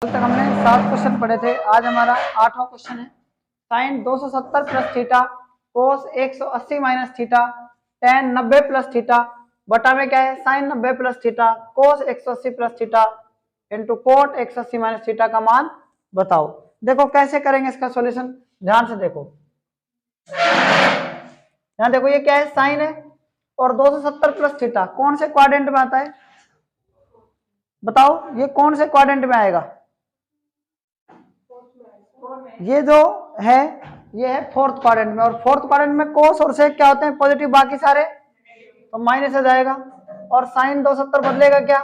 कल तक हमने 7 क्वेश्चन पढ़े थे। आज हमारा 8वां क्वेश्चन है। Sine 270 plus theta cos 180 minus theta tan 90 plus theta बटा में क्या है sine 90 plus theta cos 180 plus theta into cot 180 minus theta का मान बताओ। देखो कैसे करेंगे इसका सॉल्यूशन, ध्यान से देखो। यहाँ देखो ये क्या है साइन है और 270 प्लस थीटा कौन से क्वाड्रेंट में आता है बताओ, ये कौन से क्वाड्रेंट में आएगा? ये जो है ये है फोर्थ क्वाड्रेंट में, और फोर्थ क्वाड्रेंट में कोस और सेक क्या होते हैं पॉजिटिव, बाकी सारे तो माइनस हो जाएगा। और साइन 270 बदलेगा क्या?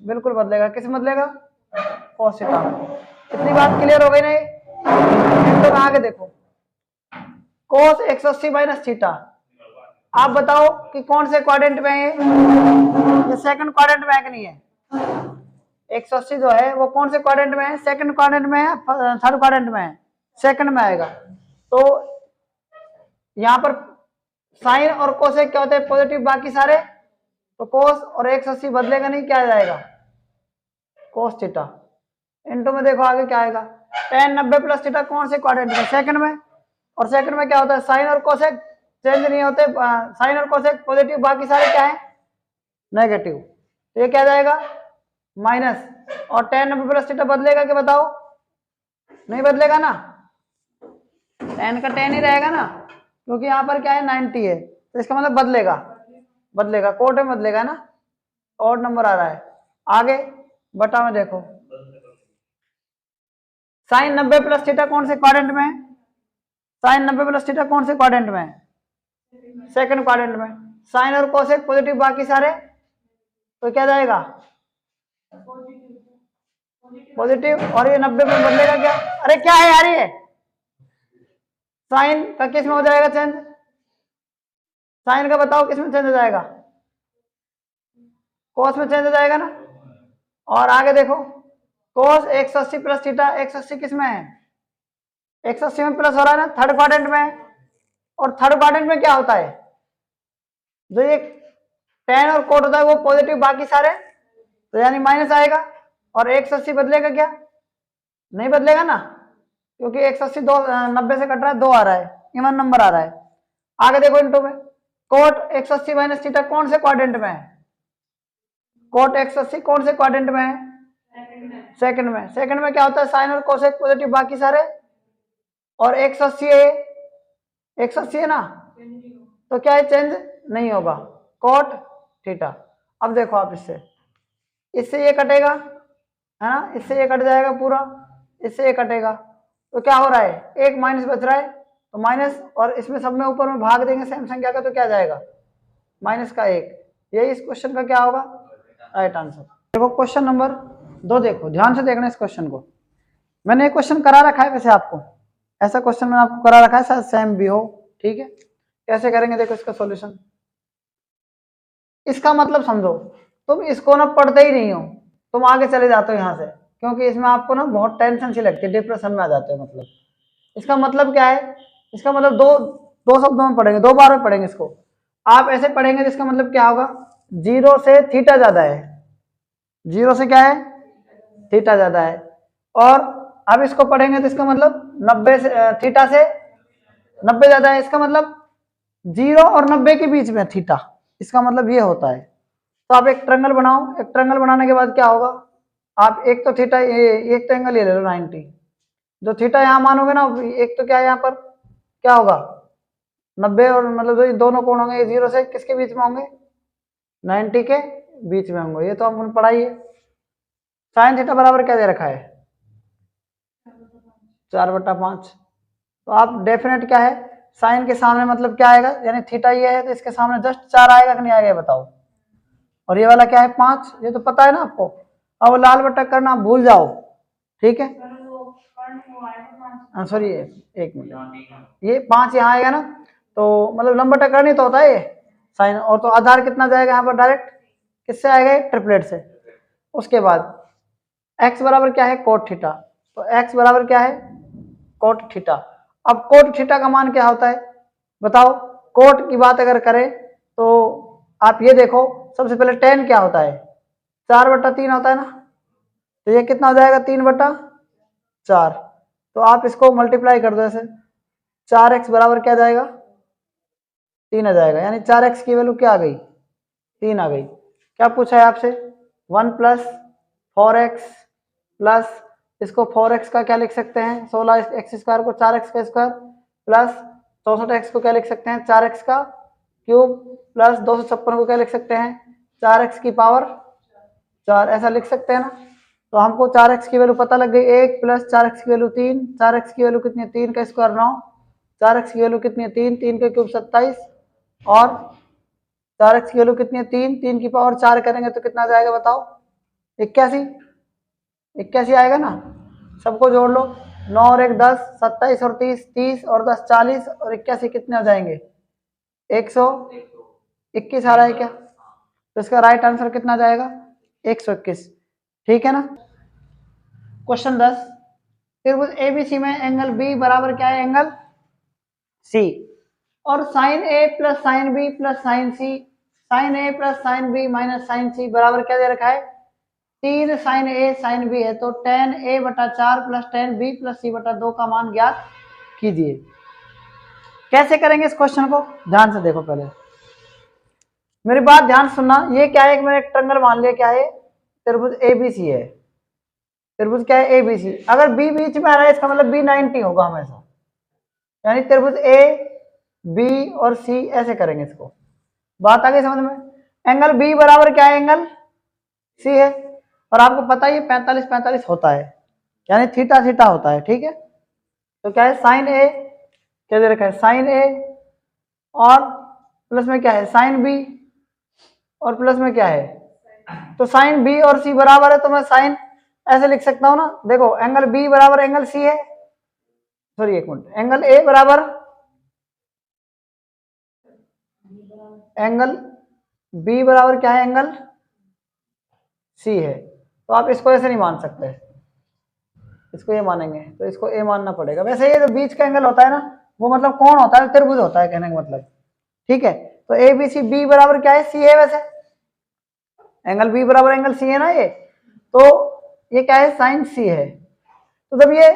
बिल्कुल बदलेगा, किस बदलेगा? Cos theta. इतनी बात क्लियर हो गई नहीं? तो आगे देखो कोस 180 माइनस थीटा, आप बताओ कि कौन से क्वाड्रेंट में है? ये सेकंड क्वाड्रेंट में है कि नहीं है? 180 जो है वो कौन से क्वाड्रेंट में है? सेकंड क्वाड्रेंट में है, थर्ड क्वाड्रेंट में है? सेकंड में आएगा। तो यहाँ पर साइन और कोसेक क्या होते हैं पॉजिटिव, बाकी सारे तो कोस और 180 बदलेगा नहीं, क्या आ जाएगा? Cos theta. इनटू में देखो आगे क्या आएगा, टेन 90 प्लस थीटा कौन से क्वाड्रेंट में? सेकंड में। और सेकंड में क्या होता है साइन और कोसेक चेंज नहीं होते, साइन और कोसेक पॉजिटिव, बाकी सारे क्या है नेगेटिव। तो ये क्या आ जाएगा माइनस, और टेन 90 प्लस थीटा बदलेगा कि बताओ? नहीं बदलेगा ना, टेन का टेन ही रहेगा ना, क्योंकि यहाँ पर क्या है 90 है, तो इसका मतलब बदलेगा, बदलेगा कोट में बदलेगा ना, और नंबर आ रहा है। आगे बटा में देखो साइन 90 प्लस थीटा कौन से क्वाड्रेंट में है? साइन 90 प्लस थीटा कौन से क्वाड्रेंट में है? सेकंड क्वाड्रेंट में। साइन और कोसेक पॉजिटिव, बाकी सारे तो क्या जाएगा पॉजिटिव, और ये 90 में बदलेगा क्या? अरे क्या है यार, ये साइन का किस में हो जाएगा चेंज? साइन का बताओ किस में चेंज हो जाएगा? कोस में चेंज हो जाएगा ना। और आगे देखो कोस 180 प्लस थीटा, 180 किस में है? 180 में प्लस हो रहा है ना, थर्ड क्वाड्रेंट में है। और थर्ड क्वाड्रेंट में क्या होता है, जो ये टेन और कोट होता है वो पॉजिटिव, बाकी सारे तो यानी माइनस आएगा। और 180 बदलेगा क्या? नहीं बदलेगा ना, क्योंकि 180 90 से कट रहा है, 2 आ रहा है, इवन नंबर आ रहा है। आगे देखो इनटू में कोट 180 माइनस थीटा कौन से क्वाड्रेंट में है? कोट 180 कौन से क्वाड्रेंट में है? सेकंड में। सेकंड में क्या होता है साइन और कोसेक पॉजिटिव, बाकी सारे, और 180 है, 180 है ना, तो क्या है चेंज नहीं होगा, कोट थीटा। अब देखो आप इससे ये कटेगा है ना, इससे ये कट जाएगा पूरा, इससे ये कटेगा, तो क्या हो रहा है एक माइनस बच रहा है, तो माइनस, और इसमें सब में ऊपर में भाग देंगे सेम संख्या का, तो क्या जाएगा माइनस का 1। यही इस क्वेश्चन का क्या होगा राइट आंसर। देखो क्वेश्चन नंबर 2, देखो ध्यान से देखना इस क्वेश्चन को। मैंने एक क्वेश्चन करा रखा है वैसे आपको, ऐसा क्वेश्चन मैंने आपको करा रखा है, शायद सेम भी हो, ठीक है। कैसे करेंगे देखो इसका सॉल्यूशन। इसका मतलब समझो, तुम इसको ना पढ़ते ही नहीं हो, तुम आगे चले जाते हो यहाँ से, क्योंकि इसमें आपको ना बहुत टेंशन सी लगती है, डिप्रेशन में आ जाते हो। मतलब इसका मतलब क्या है, इसका मतलब दो शब्दों में पढ़ेंगे, 2 बार में पढ़ेंगे इसको। आप ऐसे पढ़ेंगे जिसका मतलब क्या होगा, 0 से थीटा ज्यादा है, 0 से क्या है थीटा ज्यादा है। और अब इसको पढ़ेंगे तो इसका मतलब 90 से थीटा से 90 ज्यादा है, इसका मतलब 0 और 90 के बीच में थीटा, इसका मतलब ये होता है। तो आप एक ट्रायंगल बनाओ, एक ट्रायंगल बनाने के बाद क्या होगा, आप एक तो थीटा एक तो एंगल ये ले लो 90, जो थीटा यहाँ मानोगे ना, एक तो क्या है यहाँ पर क्या होगा 90, और मतलब जो दोनों कोण होंगे ये 0 से किसके बीच में होंगे 90 के बीच में होंगे। ये तो हमने पढ़ाई है। साइन थीटा बराबर क्या दे रखा है 4/5। तो आप डेफिनेट क्या है साइन के सामने मतलब क्या आएगा, यानी थीटा ये है तो इसके सामने जस्ट 4 आएगा कि नहीं आएगा बताओ। और ये वाला क्या है 5, ये तो पता है ना आपको। अब लाल बट्टा करना भूल जाओ, ठीक है। सॉरी एक मिनट, ये 5 यहाँ आएगा ना, तो मतलब लंबा टक्कर नहीं तो होता है ये साइन, और तो आधार कितना जाएगा यहाँ पर डायरेक्ट किससे आएगा ट्रिपलेट से। उसके बाद x बराबर क्या है कोट थीटा, तो x बराबर क्या है कोट थीटा। अब कोट थीटा का मान क्या होता है बताओ। कोट की बात अगर करें तो आप ये देखो, सबसे पहले tan क्या होता है 4/3 होता है ना, तो ये कितना हो जाएगा 3/4। तो आप इसको मल्टीप्लाई कर दो ऐसे, 4x बराबर क्या जाएगा 3 आ जाएगा, यानी 4x की वैल्यू क्या आ गई 3 आ गई। क्या पूछा है आपसे 1 + 4x प्लस इसको 4x का क्या लिख सकते हैं 16x² को 4x² प्लस 64x को क्या लिख सकते हैं 4x का क्यूब प्लस 256 को क्या लिख सकते हैं 4x की पावर 4, ऐसा लिख सकते हैं ना। तो हमको 4x की वैल्यू पता लग गई 1 + 4x की वैल्यू 3, 4x की वैल्यू कितनी है 3 का स्क्वायर 9, 4x की वैल्यू कितनी है 3, 3 का क्यूब 27 और 4x की वैल्यू कितनी है 3, 3 की पावर 4 करेंगे तो कितना जाएगा बताओ 81, 81 आएगा ना। सबको जोड़ लो, 9 और 1 10, 27 और 30, 30 और 10 40 और 81 कितने हो जाएंगे 121 आ रहा है क्या। तो इसका राइट आंसर कितना जाएगा 121, ठीक है ना। क्वेश्चन 10, त्रिभुज एबीसी में एंगल बी बराबर क्या है एंगल सी, और sine A plus sine B plus sine C, sine A plus sine B minus sine C बराबर क्या दे रखा है 3 साइन ए साइन बी है। तो tan a/4 plus tan b plus c/2 का मान ज्ञात कीजिए। कैसे करेंगे इस क्वेश्चन को, ध्यान से देखो, पहले मेरी बात ध्यान सुनना। ये क्या है, मैंने एक ट्रायंगल मान लिया, क्या है त्रिभुज एबीसी है, त्रिभुज क्या है एबीसी। अगर बी बीच में आ रहा है इसका मतलब बी 90 होगा हमेशा, यानी त्रिभुज ए बी और सी ऐसे करेंगे इसको। बात आ गई समझ में। एंगल बी बराबर क्या है एंगल सी है, और आपको पता ही 45 45 होता है, यानी थीटा थीटा होता है, ठीक है। तो क्या है साइन ए क्या दे रखा है साइन ए, और प्लस में क्या है साइन बी, और प्लस में क्या है, तो साइन बी और सी बराबर है, तो मैं साइन ऐसे लिख सकता हूं ना। देखो एंगल बी बराबर एंगल सी है, सॉरी एक मिनट, एंगल ए बराबर एंगल बी बराबर क्या है एंगल सी है। तो आप इसको ऐसे नहीं मान सकते, इसको ये मानेंगे तो इसको ए मानना पड़ेगा। वैसे ये जो बीच का एंगल होता है ना, वो मतलब कौन होता है त्रिभुज होता है कहने का मतलब, ठीक है। तो ए बी सी, बी बराबर क्या है सी है, वैसे एंगल बी बराबर एंगल सी है ना ये, तो ये क्या है साइन सी है। तो जब ये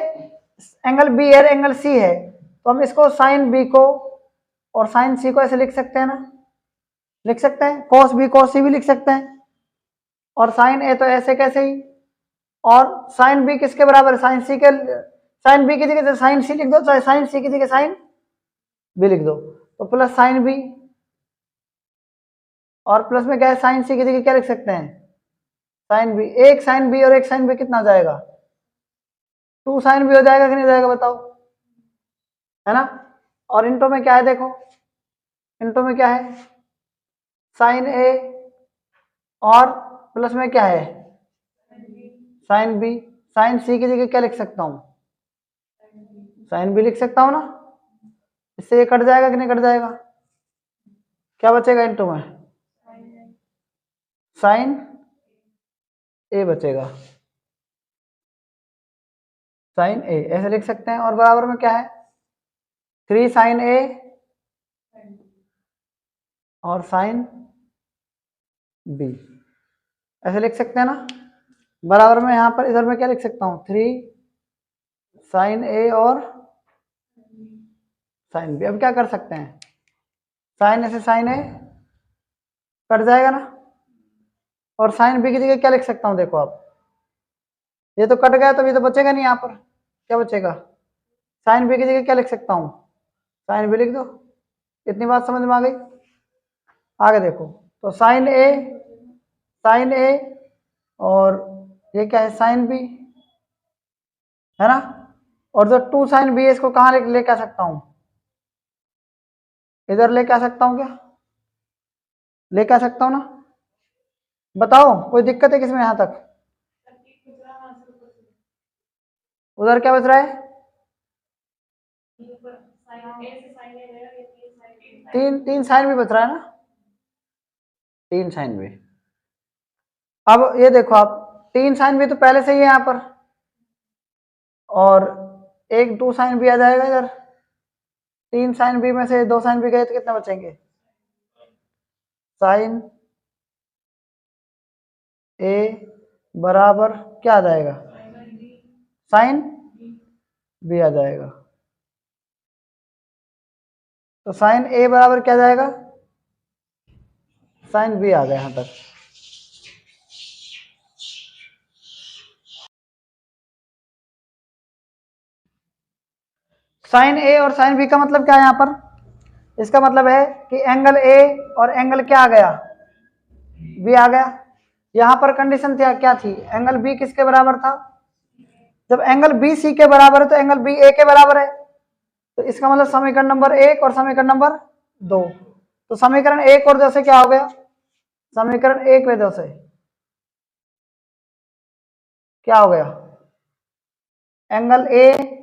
एंगल बी है एंगल सी है, तो हम इसको साइन बी को और साइन सी को ऐसे लिख सकते हैं ना, लिख सकते हैं, कॉस बी कॉस सी भी लिख सकते हैं, और साइन ए तो ऐसे कैसे ही, और साइन बी किसके बराबर है साइन सी के, साइन बी की जगह साइन सी लिख दो, चाहे साइन सी की जगह साइन बी लिख दो, तो प्लस साइन बी, और प्लस में क्या है साइन सी की जगह क्या लिख सकते हैं साइन बी। एक साइन बी और एक साइन बी कितना जाएगा 2 साइन बी हो जाएगा कि नहीं जाएगा बताओ, है ना। और इंटो में क्या है देखो, इंटो में क्या है साइन ए, और प्लस में क्या है साइन बी, साइन सी की जगह क्या लिख सकता हूं साइन बी लिख सकता हूं ना। इससे ये कट जाएगा कि नहीं कट जाएगा, क्या बचेगा इंटू में साइन ए बचेगा, साइन ए ऐसे लिख सकते हैं, और बराबर में क्या है 3 साइन ए और साइन बी ऐसे लिख सकते हैं ना। बराबर में यहाँ पर इधर में क्या लिख सकता हूँ 3 साइन ए और साइन बी। अब क्या कर सकते हैं साइन ए से साइन ए कट जाएगा ना, और साइन बी की जगह क्या लिख सकता हूँ देखो आप, ये तो कट गया तो ये तो बचेगा नहीं, यहाँ पर क्या बचेगा साइन बी की जगह क्या लिख सकता हूँ साइन बी लिख दो। इतनी बात समझ में आ गई। आगे देखो, तो साइन ए और ये क्या है साइन बी, है ना। और जो 2 साइन बी है इसको कहाँ लेके आ सकता हूँ, इधर लेके आ सकता हूँ, क्या लेके आ सकता हूँ ना। बताओ कोई दिक्कत है किसमें, यहाँ तक उधर क्या बच रहा है 3 साइन भी बच रहा है ना, 3 साइन भी। अब ये देखो आप 3 साइन भी तो पहले से ही है यहाँ पर, और एक 2 साइन भी आ जाएगा इधर, 3 साइन बी में से 2 साइन बी गए तो कितने बचेंगे साइन ए बराबर क्या आ जाएगा, साइन बी आ जाएगा। तो साइन ए बराबर क्या जाएगा, साइन बी आ गया यहां तक। साइन ए और साइन बी का मतलब क्या है यहां पर, इसका मतलब है कि एंगल ए और एंगल क्या आ गया, बी आ गया। यहां पर कंडीशन क्या थी, एंगल बी किसके बराबर था, जब एंगल बी सी के बराबर है तो एंगल बी ए के बराबर है। तो इसका मतलब समीकरण नंबर 1 और समीकरण नंबर 2। तो समीकरण 1 और 2 से क्या हो गया, समीकरण 1 व 2 से क्या हो गया, एंगल ए,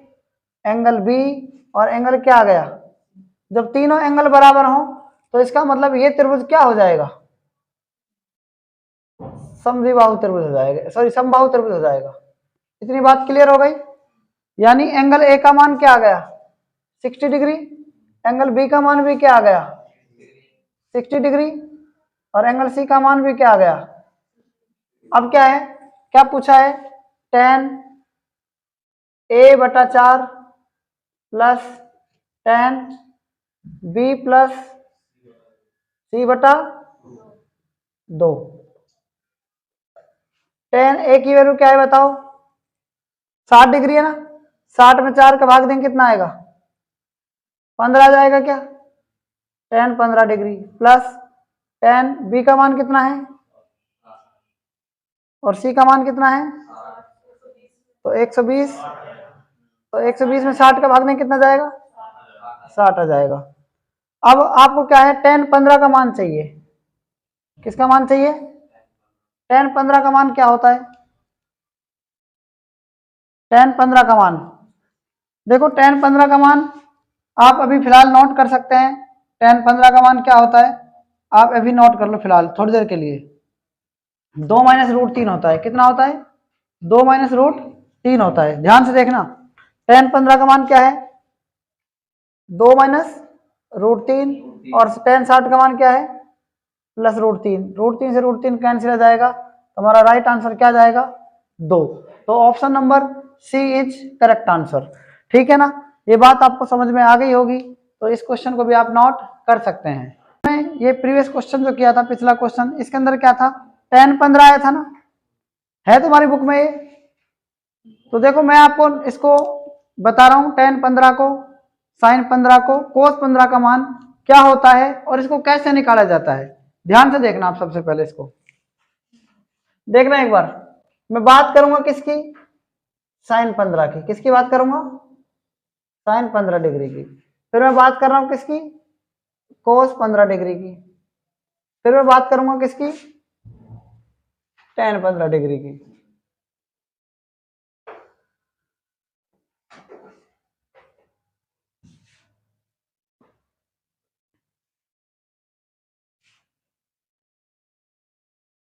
एंगल बी और एंगल क्या आ गया, जब तीनों एंगल बराबर हो तो इसका मतलब ये त्रिभुज क्या हो जाएगा, समद्विबाहु त्रिभुज हो जाएगा, सॉरी समबाहु त्रिभुज हो जाएगा। इतनी बात क्लियर हो गई। यानी एंगल ए का मान क्या आ गया, 60 डिग्री, एंगल बी का मान भी क्या आ गया, 60 डिग्री, और एंगल सी का मान भी क्या आ गया। अब क्या है, क्या पूछा है, tan a बटा 4 प्लस tan b प्लस सी बटा 2। tan a की वैल्यू क्या है बताओ, 60 डिग्री है ना, 60 में 4 का भाग देंगे कितना आएगा, 15 आ जाएगा क्या, tan 15 degree plus tan b का मान कितना है और c का मान कितना है, तो 120। तो 120 में 60 का भाग देंगे कितना जाएगा, 60 आ जाएगा। अब आपको क्या है, tan 15 का मान चाहिए, किसका मान चाहिए, tan 15 का मान क्या होता है, tan 15 का मान, देखो tan 15 का मान आप अभी फिलहाल नोट कर सकते हैं। tan 15 का मान क्या होता है, आप अभी नोट कर लो फिलहाल थोड़ी देर के लिए, 2 माइनस रूट 3 होता है, कितना होता है, 2 माइनस रूट 3 होता है। ध्यान से देखना, tan 15 का मान क्या है, 2 माइनस रूट 3, और tan 60 का मान क्या है, प्लस रूट 3। रूट 3 से रूट 3 कैंसिल हो जाएगा, तो हमारा राइट आंसर क्या जाएगा, 2। तो option number C is correct answer. ठीक है ना, ये बात आपको समझ में आ गई होगी, तो इस क्वेश्चन को भी आप नोट कर सकते हैं। मैं ये प्रीवियस क्वेश्चन जो किया था, पिछला क्वेश्चन, इसके अंदर क्या था, tan 15 आया था ना, है तुम्हारी बुक में ये। तो देखो मैं आपको इसको बता रहा हूं, tan 15 को, sin 15 को, cos 15 का मान क्या होता है और इसको कैसे निकाला जाता है। ध्यान से देखना आप, सबसे पहले इसको देखना एक बार। मैं बात करूंगा किसकी, sin 15 की, किसकी बात करूंगा, sin 15 डिग्री की। फिर मैं बात कर रहा हूं किसकी, cos 15 डिग्री की। फिर मैं बात करूंगा किसकी, tan 15 डिग्री की।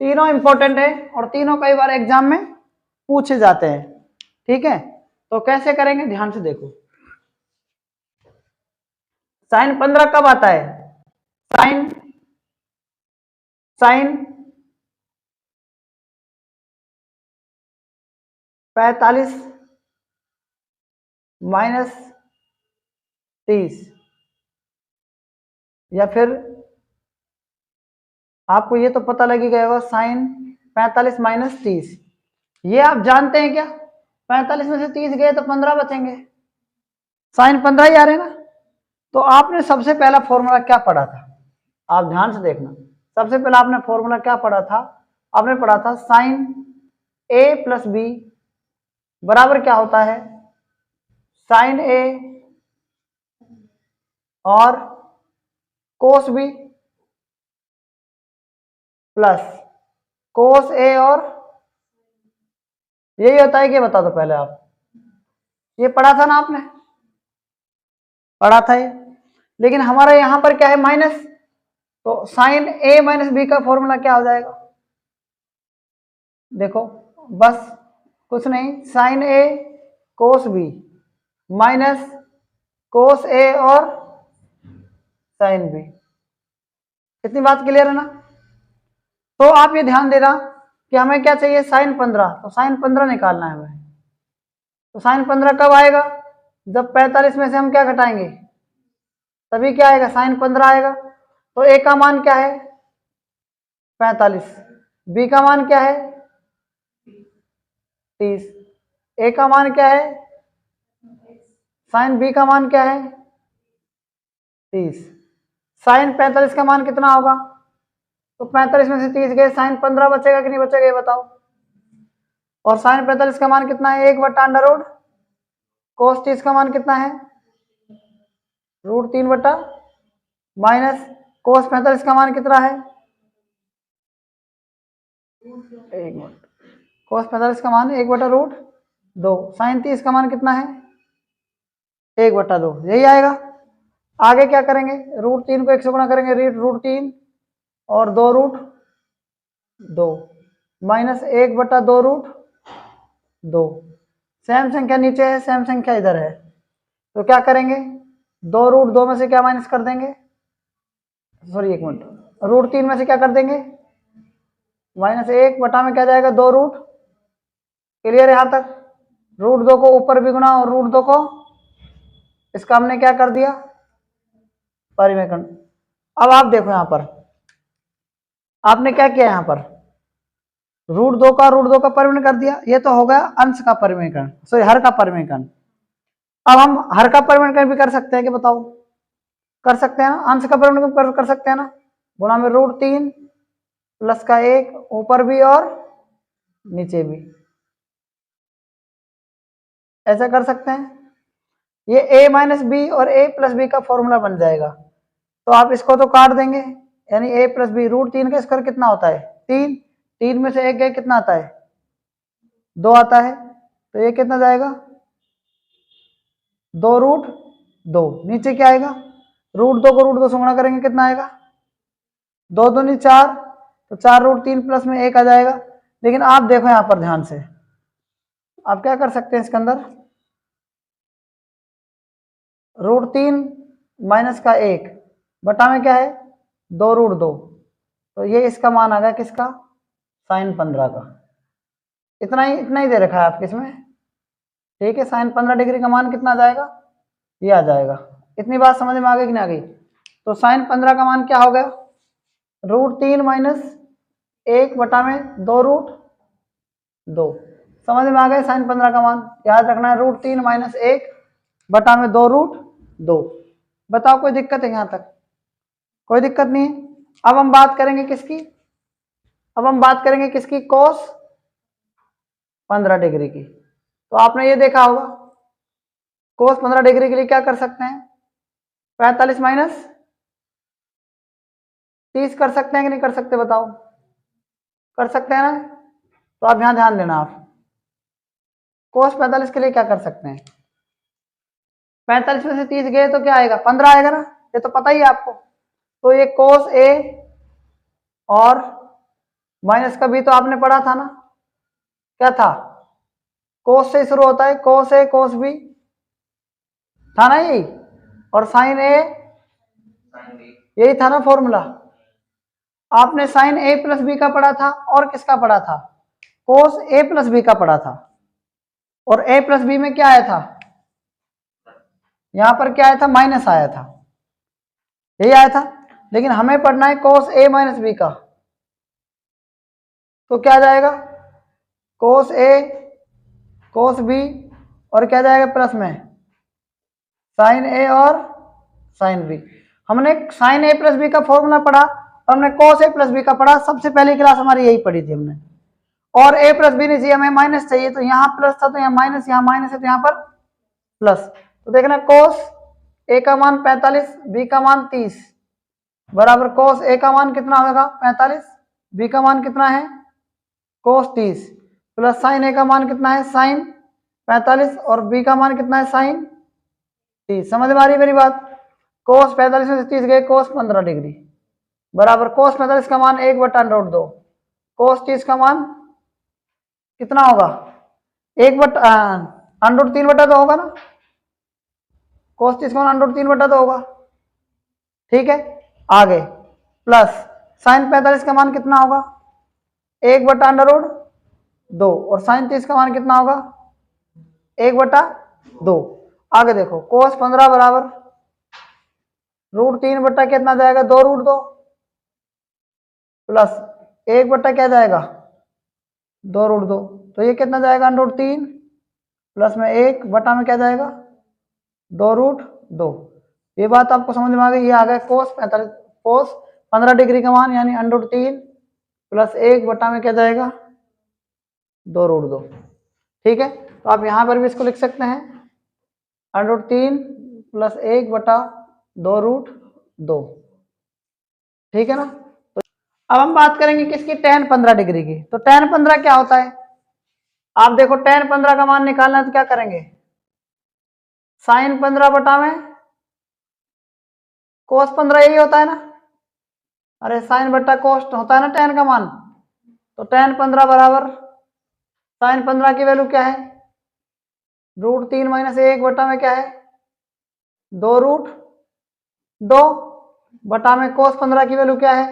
तीनों इंपॉर्टेंट है और तीनों कई बार एग्जाम में पूछे जाते हैं। ठीक है, तो कैसे करेंगे, ध्यान से देखो। sin 15 कब आता है, साइन साइन 45 माइनस 30, या फिर आपको ये तो पता लग ही गया होगा, साइन 45 माइनस 30। ये आप जानते हैं क्या, 45 में से 30 गए तो 15 बचेंगे, साइन 15 ही आ रहे हैं ना। तो आपने सबसे पहला फॉर्मूला क्या पढ़ा था, आप ध्यान से देखना। सबसे पहला आपने फॉर्मूला क्या पढ़ा था, आपने पढ़ा था साइन ए प्लस बी बराबर क्या होता है, साइन ए और कोस बी प्लस कोस ए, और यही होता है कि बता दो पहले आप, ये पढ़ा था ना आपने, पढ़ा था ये। लेकिन हमारा यहां पर क्या है, माइनस, तो साइन ए माइनस बी का फॉर्मूला क्या हो जाएगा, देखो बस कुछ नहीं, साइन ए कोस बी माइनस कोस ए और साइन बी। इतनी बात क्लियर है ना। तो आप ये ध्यान देना कि हमें क्या चाहिए, साइन 15, तो साइन 15 निकालना है हमें। तो साइन 15 कब आएगा, जब 45 में से हम क्या घटाएंगे, तभी क्या आएगा, साइन 15 आएगा। तो ए का मान क्या है 45, बी का मान क्या है 30, ए का मान क्या है, साइन बी का मान क्या है 30। साइन 45 का मान कितना होगा, तो 45 में से 30 गए, साइन 15 बचेगा कि नहीं बचेगा ये बताओ। और साइन 45 का मान कितना है, 1/√, कोस 30 का मान कितना है √3 माइनस कोस 45 का मान कितना है, एक मिनट, कोस 45 का मान 1/√2, साइन 30 का मान कितना है 1/2, यही आएगा। आगे क्या करेंगे, √3 को 1 से गुणा करेंगे, √3 और 2√2 माइनस 1/2√2, सेम संख्या नीचे है, सेम संख्या इधर है, तो क्या करेंगे 2√2 में से क्या माइनस कर देंगे, सॉरी एक मिनट, √3 में से क्या कर देंगे माइनस 1 में क्या जाएगा 2√, क्लियर है यहाँ तक। √2 को ऊपर भी गुना और √2 को, इसका हमने क्या कर दिया परिमेकरण। अब आप देखो यहां पर आपने क्या किया, यहां पर √2 का परिमेकरण कर दिया, ये तो हो गया अंश का परिमेकरण, सॉरी हर का परिमेकरण। अब हम हर का परिमेकरण भी कर सकते हैं कि बताओ, कर सकते हैं ना, अंश का परिमेकरण कर सकते हैं ना, गुणा में √3 प्लस का 1 ऊपर भी और नीचे भी, ऐसा कर सकते हैं। ये a माइनस बी और a प्लस बी का फॉर्मूला बन जाएगा, तो आप इसको तो काट देंगे, यानी a प्लस बी, √3 का स्क्वायर कितना होता है 3, 3 में से 1 गए कितना आता है 2 आता है, तो ये कितना जाएगा 2√2, नीचे क्या आएगा √2 को √2 से गुणा करेंगे कितना आएगा 2 दूनी 4, तो 4√3 प्लस में 1 आ जाएगा। लेकिन आप देखो यहां पर ध्यान से, आप क्या कर सकते हैं इसके अंदर, √3 माइनस का 1 बटा में क्या है 2√2, तो ये इसका मान आ गया किसका, साइन 15 का। इतना ही दे रखा है आपके इसमें, ठीक है। साइन 15 डिग्री का मान कितना आ जाएगा, ये आ जाएगा। इतनी बात समझ में आ गई कि नहीं आ गई। तो साइन 15 का मान क्या हो गया, √3 माइनस 1 बटा में 2√2, समझ में आ गया साइन 15 का मान। याद रखना है √3 माइनस 1 बटा में 2√2। बताओ कोई दिक्कत है यहां तक, कोई दिक्कत नहीं है। अब हम बात करेंगे किसकी, अब हम बात करेंगे किसकी, कोस 15 डिग्री की। तो आपने ये देखा होगा कोस 15 डिग्री के लिए क्या कर सकते हैं, 45 माइनस 30 कर सकते हैं कि नहीं कर सकते बताओ, कर सकते हैं ना। तो आप यहां ध्यान देना, आप कोस 45 के लिए क्या कर सकते हैं, 45 में से 30 गए तो क्या आएगा 15 आएगा ना, ये तो पता ही है आपको। तो ये कोस ए और माइनस का बी तो आपने पढ़ा था ना, क्या था कोस से शुरू होता है, कोस ए कोस बी था ना यही, और साइन ए यही था ना फॉर्मूला। आपने साइन ए प्लस बी का पढ़ा था और किसका पढ़ा था, कोस ए प्लस बी का पढ़ा था। और ए प्लस बी में क्या आया था, यहां पर क्या आया था माइनस आया था, यही आया था। लेकिन हमें पढ़ना है कोस ए माइनस बी का, तो क्या जाएगा कोस ए कोस बी और क्या जाएगा प्लस में साइन ए और साइन बी। हमने साइन ए प्लस बी का फॉर्मूला पढ़ा और हमने कोस ए प्लस बी का पढ़ा, सबसे पहली क्लास हमारी यही पढ़ी थी हमने। और ए प्लस बी नहीं चाहिए, हमें माइनस चाहिए, तो यहाँ प्लस था तो यहाँ माइनस है तो यहाँ पर प्लस। तो देखना कोस ए का मान 45, बी का मान 30 बराबर कोस ए का मान कितना होगा 45, बी का मान कितना है कोस 30 प्लस साइन ए का मान कितना है साइन 45 और बी का मान कितना है साइन 30। समझ में आ रही मेरी बात। कोस 45 में से 30 गए कोस 15 डिग्री बराबर कोस 45 का मान 1/√2, कोस 30 का मान कितना होगा 1/√3 तो होगा ना, कोस 30 का मान √3 तो होगा, ठीक है। आगे प्लस साइन 45 का मान कितना होगा 1/√2 और साइन 30 का मान कितना होगा 1/2। आगे देखो cos 15 बराबर √3 बट्टा कितना जाएगा 2√2 प्लस 1 बट्टा क्या जाएगा 2√2, तो ये कितना जाएगा √3 प्लस में 1 बटा में क्या जाएगा 2√2। ये बात आपको समझ में आ गई। ये आ गया cos 15 डिग्री का मान यानी √3 प्लस 1 बटा में क्या जाएगा 2√2। ठीक है, तो आप यहां पर भी इसको लिख सकते हैं √3 प्लस 1 बटा 2√2। ठीक है ना। तो अब हम बात करेंगे किसकी tan 15 डिग्री की। तो tan 15 क्या होता है, आप देखो tan 15 का मान निकालना है तो क्या करेंगे sin 15 बटा में cos 15 यही होता है ना। अरे sin बटा cos होता है ना tan का मान, तो tan 15 बराबर sin 15 की वैल्यू क्या है √3 माइनस 1 बटा में क्या है 2√2 बटा में cos 15 की वैल्यू क्या है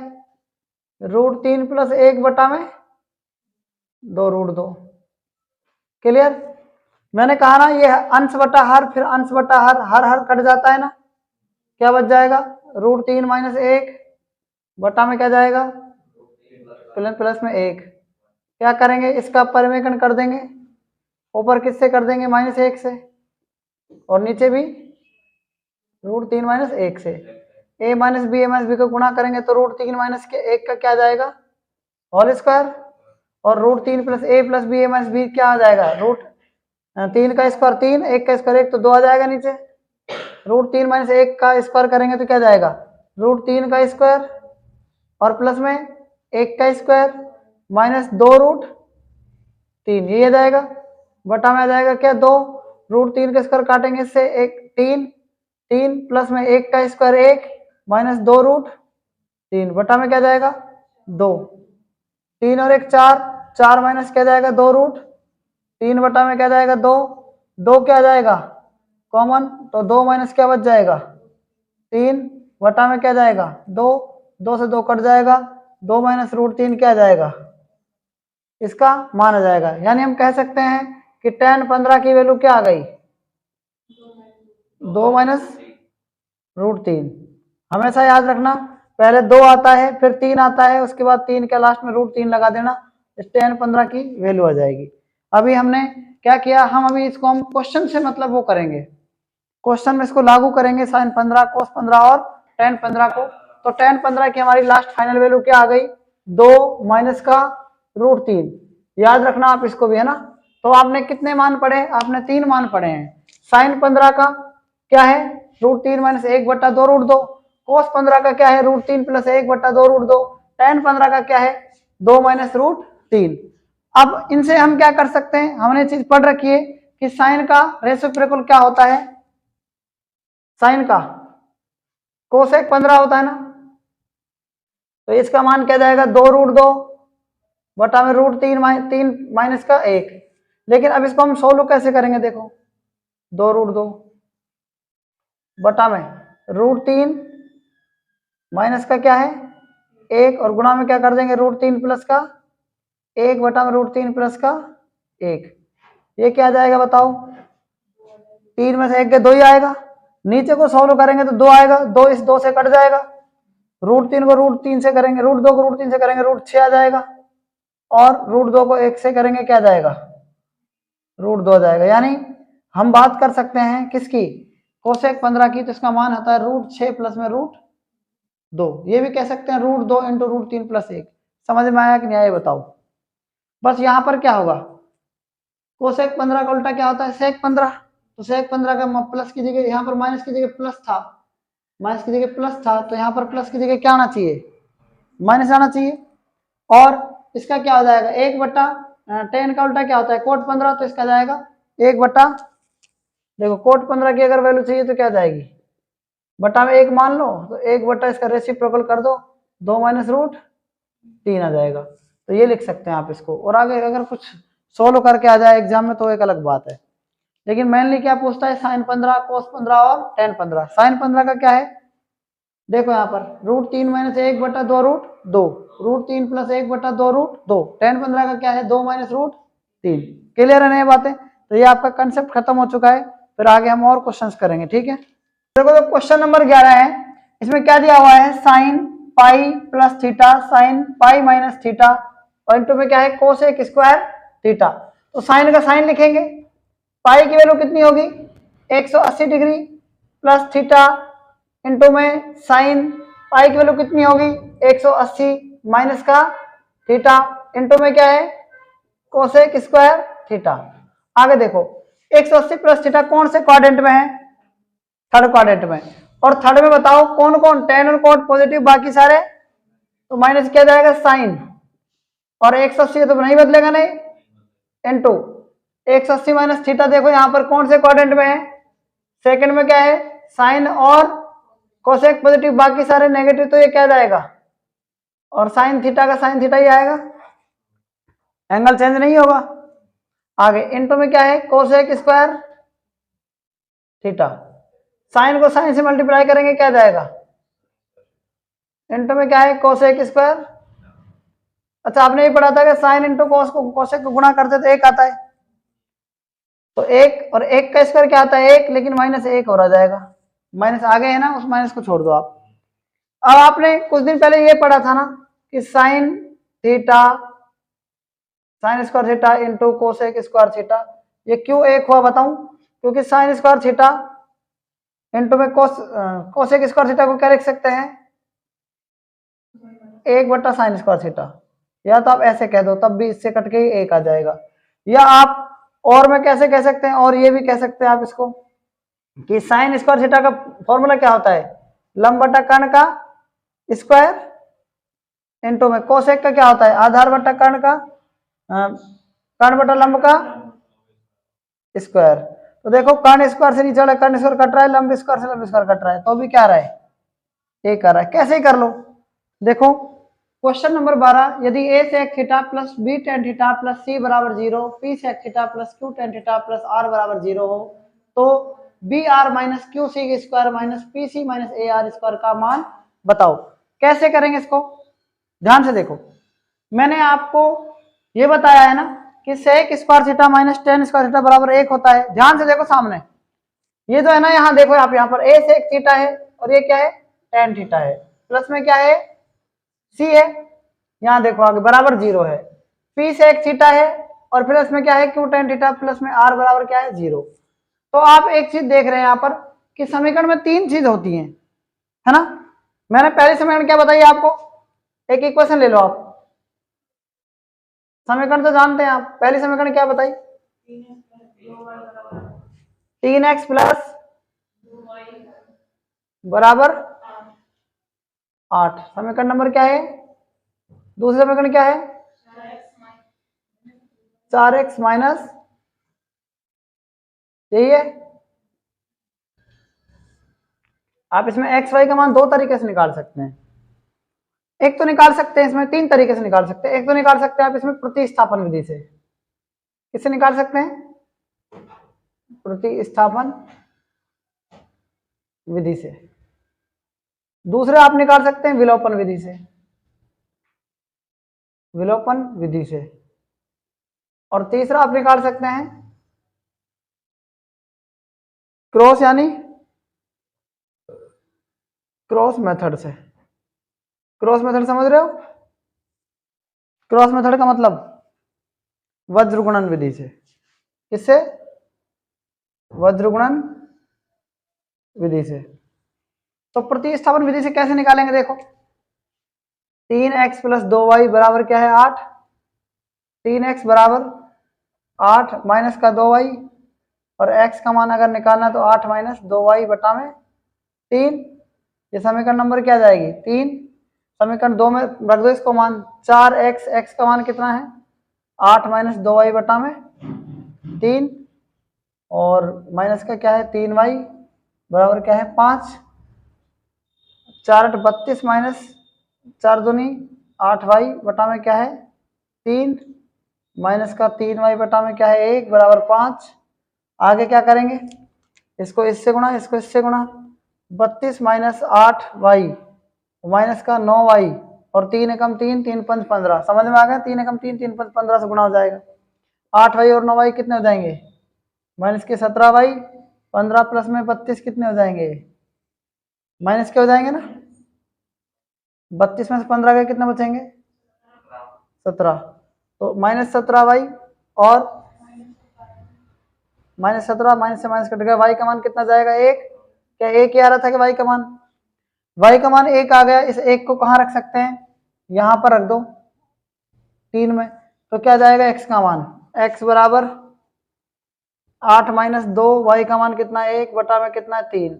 √3 प्लस 1 बटा में 2√2। क्लियर। मैंने कहा ना ये अंश बटा हर, फिर अंश बटा हर, हर हर कट जाता है ना, क्या बच जाएगा √3 माइनस 1 बटा में क्या जाएगा प्लस में 1। क्या करेंगे इसका परिमेयकरण कर देंगे, ऊपर किससे कर देंगे -1 से और नीचे भी √3 माइनस 1 से। a माइनस बी को गुणा करेंगे तो √3 माइनस के 1 का क्या जाएगा होल स्क्वायर और √3 प्लस a प्लस बी क्या आ जाएगा √3 का स्क्वायर 3, 1 का स्क्वायर 1 तो 2 आ जाएगा नीचे। √3 माइनस 1 का स्क्वायर करेंगे तो क्या जाएगा √3 का स्क्वायर और प्लस में 1 का स्क्वायर माइनस 2√3 ये आ जाएगा बटा में आ जाएगा क्या 2, √3 का स्क्वायर काटेंगे इससे 1 3 प्लस में 1 का स्क्वायर 1 माइनस 2√3 बटा में क्या जाएगा 2, 3 और 1 4 माइनस क्या जाएगा 2√3 बटा में क्या जाएगा 2 क्या जाएगा कॉमन, तो 2 माइनस क्या बच जाएगा 3 बटा में क्या जाएगा 2 से 2 कट जाएगा, 2 माइनस √3 क्या जाएगा इसका मान आ जाएगा। यानी हम कह सकते हैं कि tan 15 की वैल्यू क्या आ गई 2 माइनस √3। हमेशा याद रखना पहले 2 आता है फिर 3 आता है, उसके बाद 3 के लास्ट में √3 लगा देना, इस tan 15 की वैल्यू आ जाएगी। अभी हमने क्या किया, हम अभी इसको हम क्वेश्चन से मतलब वो करेंगे, क्वेश्चन में इसको लागू करेंगे sin 15 cos 15 और tan 15 को। तो tan 15 की हमारी लास्ट फाइनल वैल्यू क्या आ गई 2 माइनस का √3। याद रखना आप इसको भी, है ना। तो आपने कितने मान पढ़े, आपने 3 मान पढ़े हैं। sin 15 का क्या है √3 माइनस 1 बट्टा 2√2, cos 15 का क्या है √3 प्लस 1 बट्टा 2√2, tan 15 का क्या है 2 माइनस √3। अब इनसे हम क्या कर सकते हैं, हमने चीज पढ़ रखी है कि साइन का रेसिप्रोकल क्या होता है, साइन का कोसेक 15 होता है ना। तो इसका मान क्या जाएगा 2√2 बटा में √3 माइनस का 1। लेकिन अब इसको हम सोल्व कैसे करेंगे, देखो 2√2 बटा में √3 माइनस का क्या है 1 और गुणा में क्या कर देंगे √3 प्लस का 1 बटा में √3 प्लस का 1। ये क्या आ जाएगा बताओ, 3 में से 1 के 2 ही आएगा, नीचे को सोल्व करेंगे तो 2 आएगा, 2 इस 2 से कट जाएगा, √3 को √3 से करेंगे, √2 को √3 से करेंगे √6 आ जाएगा और √2 को 1 से करेंगे क्या जाएगा √2 आ जाएगा। यानी हम बात कर सकते हैं किसकी कोसेक 15 की, तो इसका मान होता है √6 प्लस में √2। ये भी कह सकते हैं √2 इंटू √3 प्लस 1। समझ में आया कि नहीं आया बताओ। बस यहाँ पर क्या होगा कोसेक 15 का उल्टा क्या होता है सेक 15, तो सेक 15 का प्लस की जगह यहाँ पर माइनस की जगह प्लस था, माइनस की जगह प्लस था, तो यहाँ पर प्लस की जगह क्या आना चाहिए माइनस आना चाहिए। और इसका क्या हो जाएगा 1 बट्टा tan का उल्टा क्या होता है कोट 15, तो इसका जाएगा 1 बट्टा, देखो कोट 15 की अगर वैल्यू चाहिए तो क्या जाएगी बटा में 1 मान लो, तो 1 बट्टा इसका रेसिप्रोकल कर दो 2 माइनस √3 आ जाएगा। तो ये लिख सकते हैं आप इसको, और आगे अगर कुछ सोल्व करके आ जाए एग्जाम में तो एक अलग बात है। लेकिन मेनली क्या पूछता है sin 15 cos 15 और tan 15। sin 15 का क्या है देखो यहाँ पर √3 माइनस 1/2 √2, √3 प्लस 1/2 √2, tan 15 का क्या है 2 माइनस √3। क्लियर है ना ये बातें? तो ये आपका कंसेप्ट खत्म हो चुका है। फिर आगे हम और क्वेश्चंस करेंगे, ठीक है। देखो तो क्वेश्चन नंबर 11 है, इसमें क्या दिया हुआ है sin pi plus theta sin pi minus theta और इनटू में क्या है कोसेक स्क्वायर थीटा। तो साइन का साइन लिखेंगे, पाई की वैल्यू कितनी होगी 180 डिग्री प्लस थीटा इंटू में साइन पाई की वैल्यू कितनी होगी 180 माइनस का थीटा इंटू में क्या है कोसेक स्क्वायर थीटा। आगे देखो 180 प्लस थीटा कौन से क्वाड्रेंट में है, थर्ड क्वाड्रेंट में। और थर्ड में बताओ कौन कौन टेन और कोट पॉजिटिव बाकी सारे, तो माइनस किया जाएगा साइन और 180 तो नहीं बदलेगा नहीं इंटू 180 माइनस थीटा। देखो यहां पर कौन से क्वाड्रेंट में है, सेकंड में क्या है साइन और कोसेक पॉजिटिव बाकी सारे नेगेटिव, तो ये क्या जाएगा और साइन थीटा का साइन थीटा ही आएगा, एंगल चेंज नहीं होगा। आगे इंटू में क्या है कोसेक स्क्वायर थीटा, साइन को साइन से मल्टीप्लाई करेंगे क्या जाएगा इंटू में क्या है कोसेक स्क्वायर। अच्छा आपने ये पढ़ा था कि साइन इंटू कोस को कोसेक को गुणा करते तो एक आता है, तो एक और एक का स्क्वायर क्या आता है एक, लेकिन माइनस एक हो रहा जाएगा, माइनस आगे है ना उस माइनस को छोड़ दो आप। अब आपने कुछ दिन पहले ये पढ़ा था ना कि sine theta sine square theta into cosec square theta, ये क्यों एक हुआ बताऊं, क्योंकि साइन स्क्वायर थीटा इंटू में कोसेक स्क्वायर थीटा को क्या लिख सकते हैं 1/sin स्क्वायर थीटा, या तो आप ऐसे कह दो तब भी इससे कट के ही एक आ जाएगा, या आप और में कैसे कह सकते हैं और ये भी कह सकते हैं आप इसको कि साइन स्क्वायर थीटा का फॉर्मूला क्या होता है लंब बटा कर्ण का स्क्वायर इंटू में कोसेक का क्या होता है आधार बटा कर्ण का कर्ण बटा लंब का स्क्वायर। तो देखो कर्ण स्क्वायर से नीचे वाला कर्ण स्क्वायर कट रहा है, लंब स्क्वायर से लंब स्क्वायर कट रहा है, तो भी क्या आ रहा है एक आ रहा है। कैसे ही कर लो, देखो क्वेश्चन नंबर 12, यदि a sec theta plus b tan theta plus c बराबर 0, p sec theta plus q tan theta प्लस r बराबर 0 हो, तो br minus Q C square minus P C minus A R square का मान बताओ। कैसे करेंगे इसको, ध्यान से देखो, मैंने आपको ये बताया है ना कि sec square theta minus tan square theta बराबर 1 होता है। ध्यान से देखो सामने ये जो है ना, यहाँ देखो आप यहाँ पर a sec थीटा है और ये क्या है tan थीटा है, प्लस में क्या है सी है, यहाँ देखो आगे बराबर 0 है, पी sec थीटा है और प्लस में क्या है क्यू tan थीटा प्लस में आर बराबर क्या है 0। तो आप एक चीज देख रहे हैं यहाँ पर कि समीकरण में तीन चीज होती हैं, है ना। मैंने पहले समीकरण क्या बताई आपको, एक इक्वेशन ले लो आप, समीकरण तो जानते हैं आप, पहली समीकरण क्या बताई 3x प्लस बराबर 8। समीकरण नंबर क्या है, दूसरी समीकरण क्या है 4x माइनस, यही है। आप इसमें x y का मान दो तरीके से निकाल सकते हैं, एक तो निकाल सकते हैं इसमें तीन तरीके से निकाल सकते हैं, एक तो निकाल सकते हैं आप इसमें प्रतिस्थापन विधि से, किससे निकाल सकते हैं प्रतिस्थापन विधि से, दूसरा आप निकाल सकते हैं विलोपन विधि से, विलोपन विधि से, और तीसरा आप निकाल सकते हैं क्रॉस यानी क्रॉस मेथड से। क्रॉस मेथड समझ रहे हो, क्रॉस मेथड का मतलब वज्रगुणन विधि से, किससे वज्रगुणन विधि से। तो प्रतिस्थापन विधि से कैसे निकालेंगे, देखो 3x प्लस 2y बराबर क्या है 8, 3x बराबर 8 माइनस का 2y, और x का मान अगर निकालना तो 8 माइनस 2y बटा में 3, ये समीकरण नंबर क्या जाएगी 3। समीकरण 2 में रख दो इसको मान 4x, x का मान कितना है 8 माइनस 2y बटा में 3, और माइनस का क्या है 3y बराबर क्या है 5, 4 8 32 माइनस 4 दूनी 8y बटा में क्या है 3, माइनस का 3y बटा में क्या है 1 बराबर 5। आगे क्या करेंगे, इसको इससे गुणा इसको इससे गुणा, 32 माइनस 8y माइनस का 9y और 3 एकम 3 3 5 15। समझ में आ गया? 3 एकम 3 3 5 15 से गुणा हो जाएगा। 8y और 9y कितने हो जाएंगे? माइनस के 17y, 15 प्लस में 32 कितने हो जाएंगे? माइनस के हो जाएंगे ना। 32 में से 15 के कितने बचेंगे? 17। तो माइनस 17y और माइनस 17 माइनस से माइनस कट गया, y का मान कितना जाएगा? 1। क्या 1 ही आ रहा था कि y का मान? y का मान 1 आ गया। इस 1 को कहाँ रख सकते हैं? यहां पर रख दो 3 में। तो क्या जाएगा? x का मान x बराबर 8 माइनस 2, y का मान कितना? 1 बटा में कितना है? 3।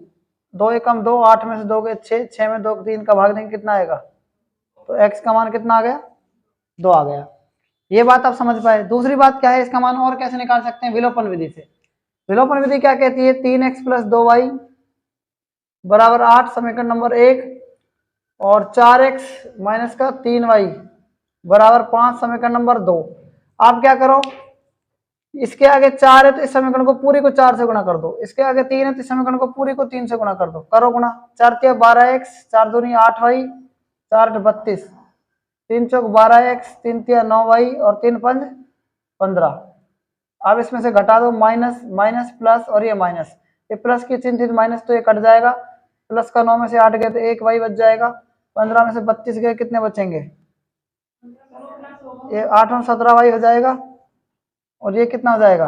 2 एकम 2, 8 में से 2 गए 6, 6 में 2 3 का भाग देंगे कितना आएगा? तो x का मान कितना आ गया? 2 आ गया। ये बात आप समझ पाए। दूसरी बात क्या है? इसका मान और कैसे निकाल सकते हैं? विलोपन विधि से। विलोपन विधि क्या कहती है? 3x प्लस 2y बराबर 8 समीकरण नंबर 1 और 4x माइनस का 3y बराबर 5 समीकरण नंबर 2। आप क्या करो? इसके आगे 4 है तो इस समीकरण को पूरी को 4 से गुणा कर दो। इसके आगे 3 है तो इस समीकरण को पूरी को 3 से गुणा कर दो। करो गुणा। 4 तिया 12x, 4 दूनी 8y, 4 8 32, 3 चौक 12x, 3 तिया 9y और 3 5 15। अब इसमें से घटा दो माइनस माइनस प्लस और ये माइनस, ये प्लस की चिन्ह थी माइनस तो ये कट जाएगा। प्लस का 9 में से 8 गए तो 1 y बच जाएगा। 15 में से 32 गए कितने बचेंगे? ये 8 और 17 y हो जाएगा। और ये कितना हो जाएगा?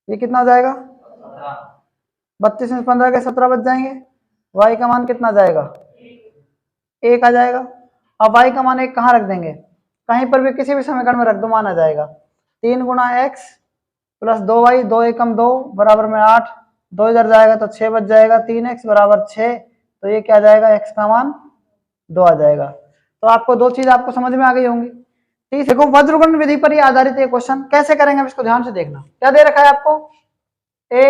ये कितना हो जाएगा? 32 में 15 के 17 बच जाएंगे। y का मान कितना जाएगा? 1 आ जाएगा। अब y का मान 1 कहाँ रख देंगे? कहीं पर भी किसी भी समीकरण में रख दो, मान आ जाएगा। 3 गुणा x प्लस 2y, 2 एकम 2 बराबर में 8, 2 इधर जाएगा तो 6 बच जाएगा। 3x बराबर 6, तो ये क्या जाएगा? x का मान 2 आ जाएगा। तो आपको दो चीज आपको समझ में आ गई होंगी। ठीक, देखो वज्रगुण विधि पर ही आधारित ये क्वेश्चन कैसे करेंगे, अब इसको ध्यान से देखना। क्या दे रखा है आपको? a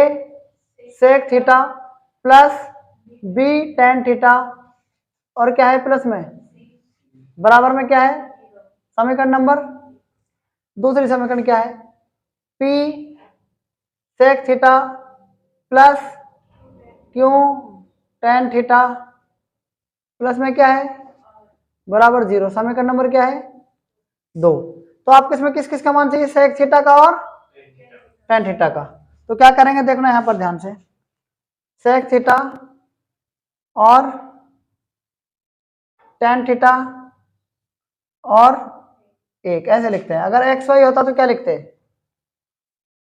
sec theta plus b tan theta और क्या है प्लस में बराबर में क्या है? समीकरण नंबर दूसरी समीकरण क्या है? p sec theta plus q tan theta plus में क्या है? बराबर 0। समीकरण नंबर क्या है? 2। तो आपको इसमें किस किस का मान चाहिए? sec थीटा का और tan थीटा का। तो क्या करेंगे देखना यहां पर ध्यान से। sec थीटा और tan थीटा और 1 ऐसे लिखते हैं। अगर एक्स वाई होता तो क्या लिखते?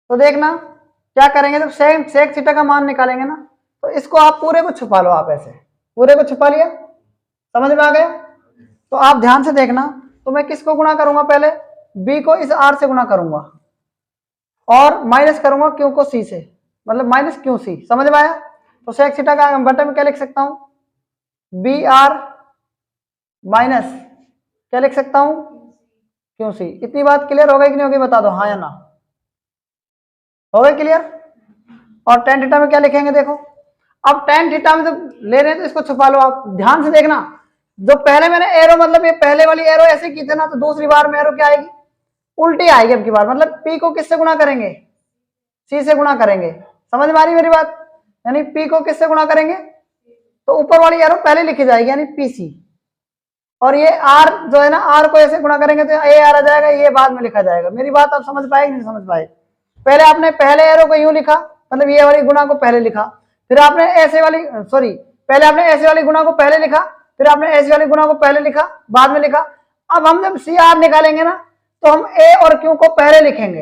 तो देखना क्या करेंगे, जब sec थीटा का मान निकालेंगे ना तो इसको आप पूरे को छुपा लो। आप ऐसे पूरे को छुपा लिया, समझ में आ गया? तो आप ध्यान से देखना। तो मैं किसको गुणा करूंगा? पहले b को इस r से गुणा करूंगा और माइनस करूंगा q को c से, मतलब माइनस क्यू सी। समझ में आया? तो sec थीटा का बटे में क्या लिख सकता हूं? बी आर माइनस क्या लिख सकता हूं? Q C. इतनी बात क्लियर हो गई कि नहीं होगी? बता दो हाँ या ना। हो गई क्लियर? और tan थीटा में क्या लिखेंगे देखो। अब tan थीटा में जब ले रहे हैं तो इसको छुपा लो। आप ध्यान से देखना, जो पहले मैंने एरो मतलब ये पहले वाली एरो ऐसे की थे ना, तो दूसरी बार में एरो क्या आएगी? उल्टी आएगी अब की बार। मतलब p को किससे गुणा करेंगे? c से गुणा करेंगे। समझ में आ रही मेरी बात? यानी p को किससे गुणा करेंगे? तो ऊपर वाली एरो पहले लिखी जाएगी यानी pc, और ये r जो है ना, r को ऐसे गुणा करेंगे तो a आ जाएगा, ये बाद में लिखा जाएगा। मेरी बात आप समझ पाए कि नहीं समझ पाए? पहले आपने पहले एरो को यूं लिखा, मतलब ये वाली गुणा को पहले लिखा, फिर आपने ऐसे वाली पहले आपने ऐसे वाली गुणा को पहले लिखा, फिर आपने ऐसे वाली गुणा को पहले लिखा, बाद में लिखा। अब हम जब सी आर निकालेंगे ना तो हम ए और क्यू को पहले लिखेंगे,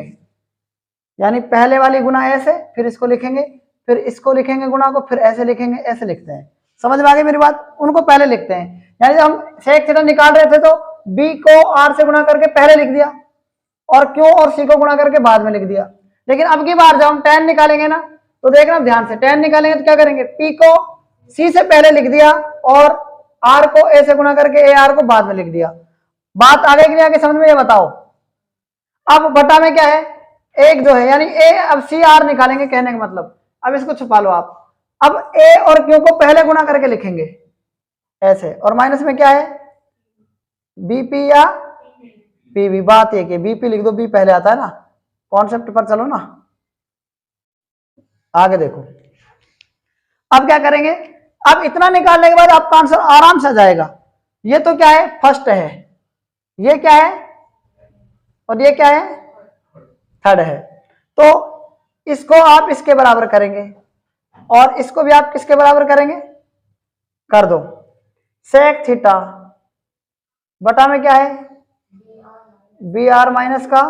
यानी पहले वाली गुणा ऐसे, फिर इसको लिखेंगे, फिर इसको लिखेंगे गुणा को, फिर ऐसे लिखेंगे, ऐसे लिखते हैं। समझ में आ गई मेरी बात? उनको पहले लिखते हैं। यानी जब हम sec थीटा निकाल रहे थे तो b को r से गुणा करके पहले लिख दिया और q और c को गुणा करके बाद में लिख दिया। लेकिन अब की बार जब हम tan निकालेंगे ना तो देखना ध्यान से, tan निकालेंगे तो क्या करेंगे? p को c से पहले लिख दिया और r को a से गुणा करके ar को बाद में लिख दिया। बात आगे कि नहीं आगे समझ में? ये बताओ। अब बटा में क्या है? एक जो है, यानी a अब सी आर निकालेंगे, कहने का मतलब। अब इसको छुपा लो आप। अब a और q को पहले गुणा करके लिखेंगे ऐसे, और माइनस में क्या है? बीपी या पीवी। बात एक है, बीपी लिख दो, बी पहले आता है ना। कॉन्सेप्ट पर चलो ना, आगे देखो। अब क्या करेंगे, अब इतना निकालने के बाद आपका आंसर आराम से आ जाएगा। ये तो क्या है, फर्स्ट है, ये क्या है, और ये क्या है, थर्ड है। तो इसको आप इसके बराबर करेंगे और इसको भी आप किसके बराबर करेंगे, कर दो सेक थीटा बटा में क्या है, बी आर माइनस का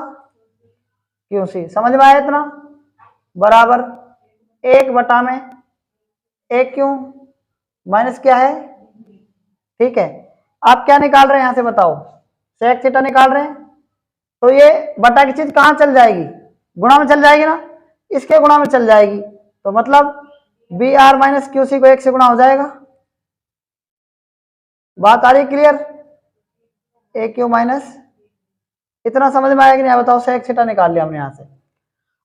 क्यू सी। समझ में आया इतना, बराबर 1 में एक क्यू माइनस क्या है, ठीक है। आप क्या निकाल रहे हैं यहां से बताओ, सेक थीटा निकाल रहे हैं, तो ये बटा की चीज कहां चल जाएगी, गुणा में चल जाएगी ना, इसके गुणा में चल जाएगी, तो मतलब B R minus Q C को 1 से गुणा हो जाएगा। बात आ रही क्लियर, ए क्यू माइनस, इतना समझ में आया कि नहीं बताओ, सेक थीटा निकाल लिया हमने यहां से।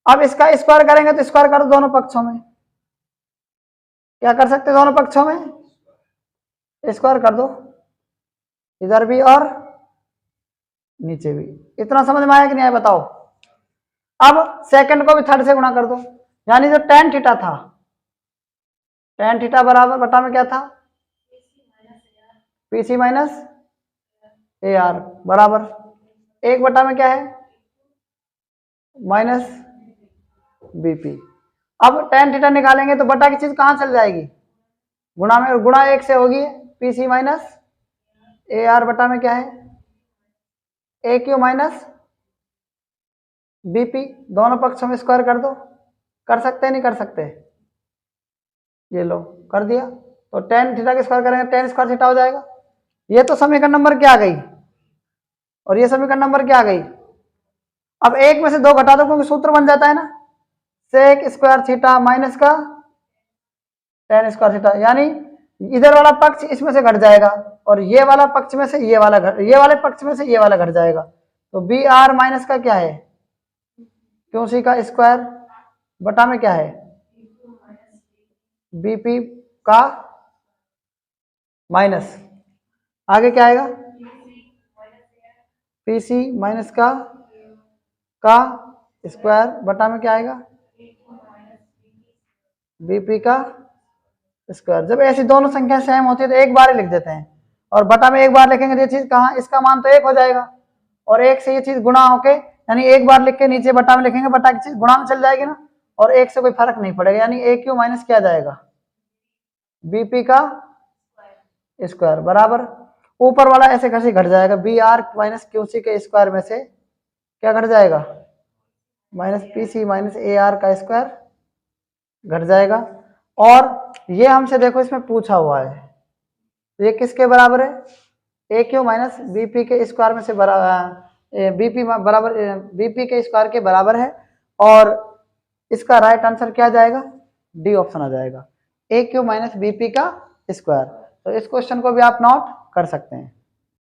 अब इसका स्क्वायर करेंगे तो स्क्वायर कर दो दोनों पक्षों में, क्या कर सकते दोनों पक्षों में, स्क्वायर कर दो, इधर भी और नीचे भी। इतना समझ में आया कि नहीं आया बताओ। अब सेकंड को भी थर्ड से गुणा कर दो, यानी जो टेन थीटा था, टेन थीटा बराबर बटा में क्या था, पीसी माइनस ए आर बराबर 1 में क्या है, माइनस बीपी। अब टेन थीटा निकालेंगे तो बटा की चीज कहां चल जाएगी, गुणा में, गुणा 1 से होगी पीसी माइनस ए आर बटा में क्या है, ए क्यू माइनस बीपी। दोनों पक्षों में स्क्वायर कर दो, कर सकते नहीं कर सकते, ये लो कर दिया, तो टेन थीटा के स्क्वायर करेंगे टेन स्क्वायर थीटा हो जाएगा। ये तो समीकरण नंबर क्या आ गई और ये समीकरण नंबर क्या आ गई। अब एक में से दो घटा दो क्योंकि सूत्र बन जाता है ना, सेक स्क्वायर थीटा माइनस का टेन स्क्वायर थीटा, यानी इधर वाला पक्ष इसमें से घट जाएगा और ये वाला पक्ष में से ये वाला ये वाले पक्ष में से ये वाला घट जाएगा, तो बी आर माइनस का क्या है, क्यू सी का स्क्वायर बटा में क्या है, बीपी का माइनस, आगे क्या आएगा, पीसी माइनस का स्क्वायर बटा में क्या आएगा, बीपी का स्क्वायर। जब ऐसी दोनों संख्या सेम होती है तो एक बार ही लिख देते हैं, और बटा में एक बार लिखेंगे तो ये चीज कहाँ, इसका मान तो 1 हो जाएगा, और 1 से ये चीज गुणा होके, यानी एक बार लिख के नीचे बटा में लिखेंगे, बटा की चीज गुणा में चल जाएगी ना, और 1 से कोई फर्क नहीं पड़ेगा, यानी ए क्यू माइनस क्या जाएगा, बीपी का स्क्वायर बराबर ऊपर वाला ऐसे कैसे घट जाएगा, B R minus Q C के स्क्वायर में से क्या घट जाएगा, minus P C minus A R का स्क्वायर घट जाएगा। और ये हमसे देखो इसमें पूछा हुआ है, ये किसके बराबर है, ए क्यू माइनस बीपी के स्क्वायर में से बीपी बराबर बीपी के स्क्वायर के बराबर है, और इसका राइट आंसर क्या जाएगा, डी ऑप्शन आ जाएगा, ए क्यू माइनस बीपी का स्क्वायर। तो इस क्वेश्चन को भी आप नोट कर सकते हैं।